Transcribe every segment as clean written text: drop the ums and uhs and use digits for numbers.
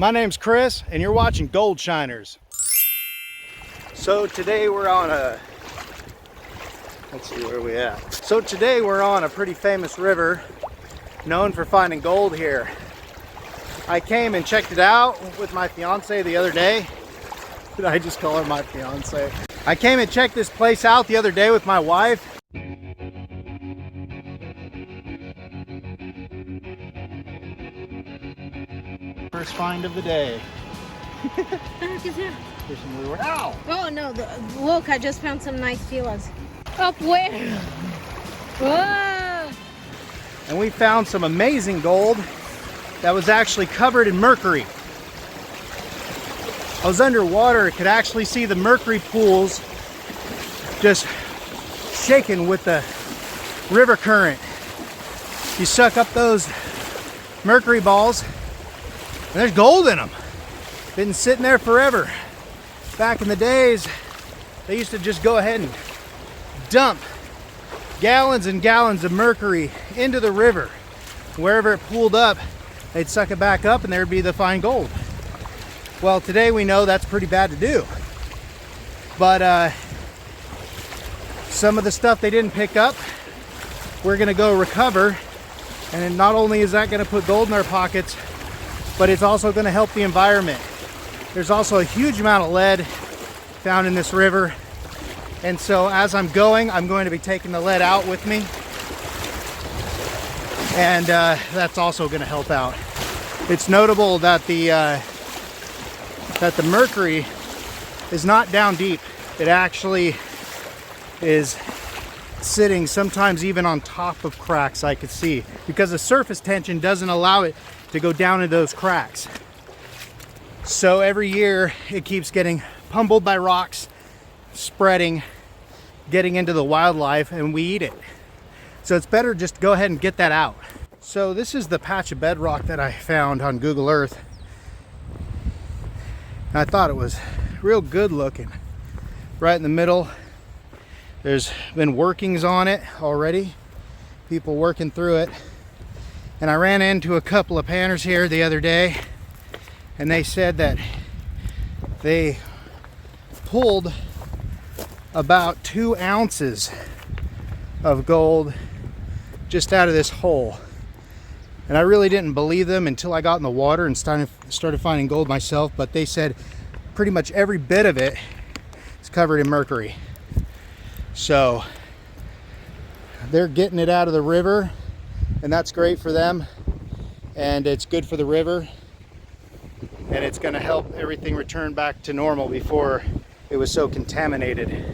My name's Chris, and you're watching Gold Shiners. So today we're on a, let's see where we at. So today we're on a pretty famous river known for finding gold here. I came and checked it out with my fiance the other day. Did I just call her my fiance? I came and checked this place out the other day with my wife. First find of the day. Fishing lure. Ow! Oh no, look, I just found some nice feelers. Up where? Whoa! And we found some amazing gold that was actually covered in mercury. I was underwater, I could actually see the mercury pools just shaking with the river current. You suck up those mercury balls and there's gold in them. Been sitting there forever. Back in the days, they used to just go ahead and dump gallons and gallons of mercury into the river. Wherever it pooled up, they'd suck it back up and there'd be the fine gold. Well, today we know that's pretty bad to do. But some of the stuff they didn't pick up, we're gonna go recover. And not only is that gonna put gold in our pockets, but it's also gonna help the environment. There's also a huge amount of lead found in this river. And so as I'm going to be taking the lead out with me. And that's also gonna help out. It's notable that the mercury is not down deep. It actually is sitting sometimes even on top of cracks, I could see, because the surface tension doesn't allow it to go down into those cracks. So every year it keeps getting pummeled by rocks, spreading, getting into the wildlife, and we eat it. So it's better just to go ahead and get that out. So this is the patch of bedrock that I found on Google Earth. I thought it was real good looking. Right in the middle, there's been workings on it already, people working through it. And I ran into a couple of panners here the other day, and they said that they pulled about 2 ounces of gold just out of this hole. And I really didn't believe them until I got in the water and started finding gold myself, but they said pretty much every bit of it is covered in mercury. So they're getting it out of the river, and that's great for them, and it's good for the river, and it's going to help everything return back to normal before it was so contaminated.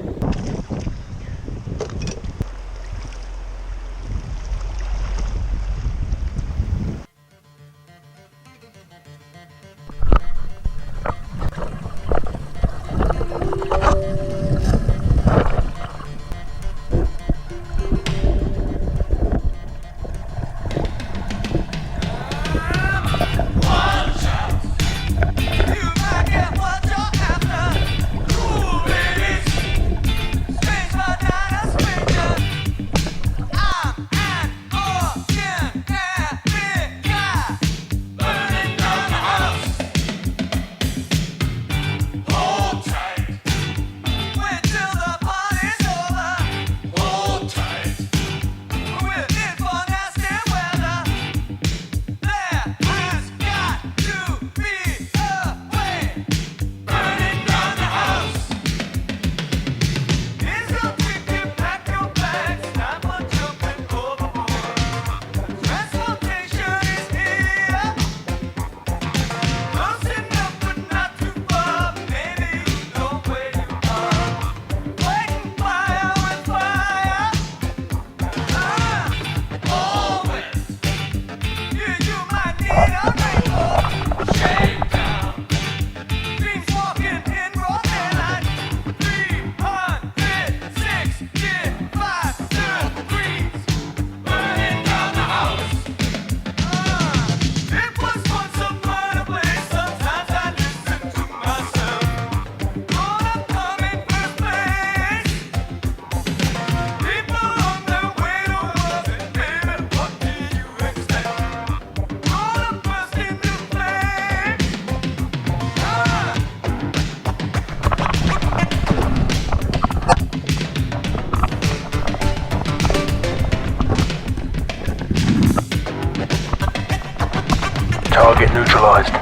Target neutralized.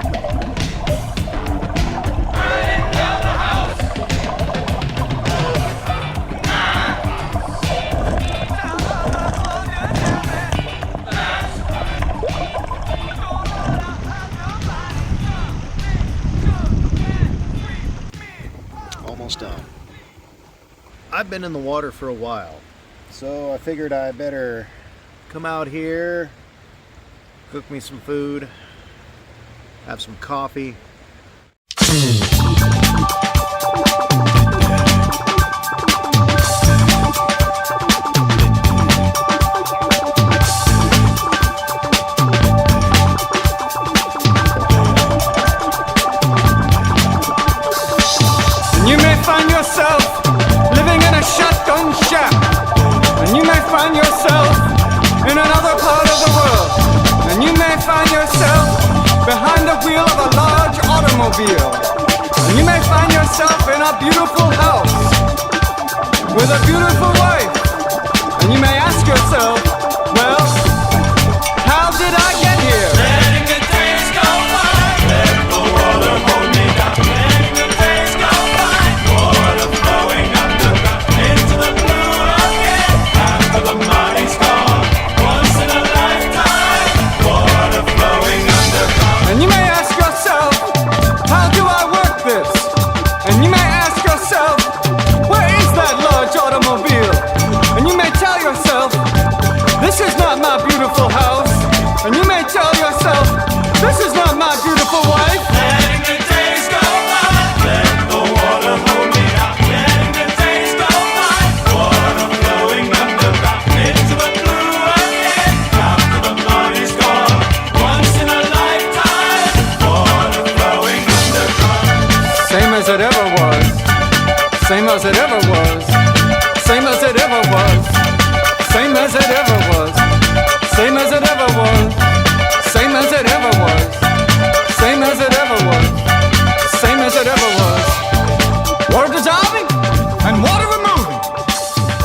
Almost done. I've been in the water for a while, so I figured I better come out here, cook me some food, have some coffee. You may find yourself living in a shotgun shack, and you may find yourself in another part of the world, and you may find yourself behind the wheel of a large automobile, and you may find yourself in a beautiful house with a beautiful wife, and you may ask yourself, well, how did I get here? Letting the days go by, let the water hold me down. Letting the days go by, water flowing underground into the blue again. After the money's gone, once in a lifetime, water flowing underground. And you may ask yourself, how do I work this? And you may ask yourself, where is that large automobile? And you may tell yourself, this is not my beautiful house. And you may tell yourself, this is not my beautiful wife. Letting the days go by, let the water hold me down. Letting the days go by, water flowing underground into the blue again. After the money's gone, once in a lifetime, water flowing underground. Same as it ever was, same as it ever was, same as it ever was, same as it ever was, same as it ever was, same as it ever was, same as it ever was, same as it ever was. Water dissolving and water removing.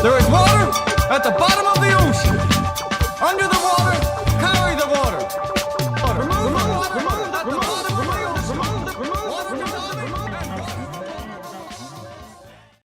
There is water at the bottom of